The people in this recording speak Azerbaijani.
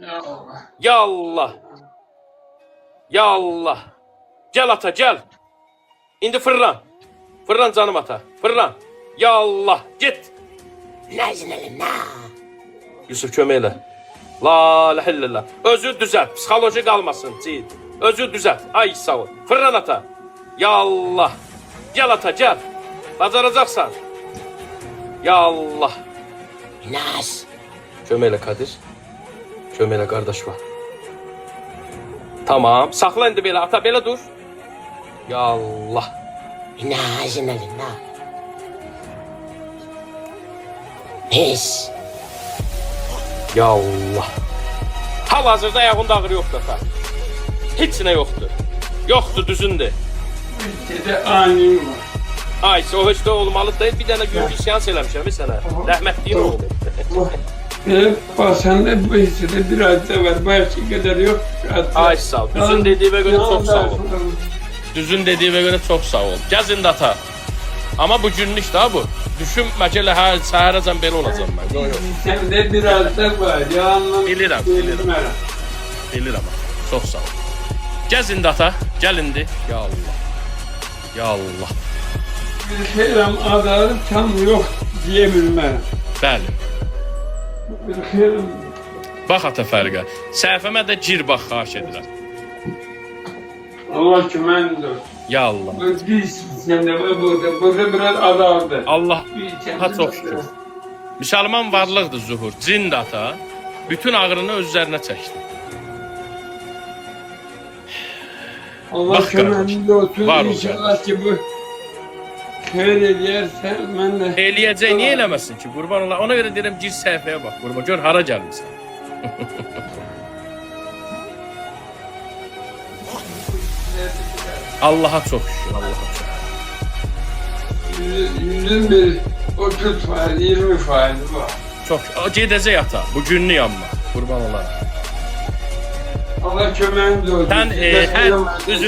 Ya Allah. Ya Allah. Ya Allah. Gel ata gel. İndi fırlan. Fırlan canım ata. Fırlan. Ya Allah. Git. Yusuf kömək elə. La ilahe illallah. Özü düzelt. Psixoloji qalmasın. Cid. Özü düzelt. Ay sağ ol. Fırlan ata. Ya Allah. Gel ata gel. Bacaracaqsan. Ya Allah. Naz. Kömək elə Kadir. Kömək elə qardaş var. Tamam. Saxla indi belə ata belə dur. Ya Allah. Naz inalina. Pis. Ya Allah. Hal-hazırda ayağında ağrı yoxdur ata. Heç nə yoxdur. Yoxdur düzündür. Ülkede anim var. Ay, o heç də olmalı deyil. Bir dənə gürcü seans eləmişəm sənə. Rəhmətliyin oldu. Benim basanda bu hissede biraz da var. Başka kadar yok. Ay sağ ol. Düzün dediğime göre çok sağ ol. Düzün dediğime göre çok sağ ol. Gəzin də ata. Ama bu günlük daha bu. Düşünmə ki, hər səhərəcən belə olacam mən. Yox, yox. Sende biraz da var. Yalanla Bilirəm, bilirəm. Bilirəm. Çox sağ ol. Gəzin də ata. Gəl indi. Ya Allah. Ya Allah. Bir şeyim adı tam yok diyebilmem. Bəli. Bir şeyim Bax ata fərqə. Səhifəmə də gir bax, xahiş edirəm. Allah kümendir. Ya Allah. Bu biz sende burada biraz azaldı. Allah Bir ha çox şükür. Müsəlman varlıqdır zuhur. Cin də ata bütün ağrını öz üzərinə çəkdi. Allah Bak kümendir olsun. Var İnşallah ki bu hayır edersen ben de Eləyəcək, niyə eləməsin ki? Qurban ola. Ona görə deyirəm gir səhifəyə bax. Qurban gör hara gəlmisən. Allaha çox şükür, Allaha çox. yüzün bir 30 faiz, 20 faiz var. Çox. Gedəcək ata. Bu günlük amma. Qurban ola. Allah kömeğiniz olsun. Sən Size hər selam. üzr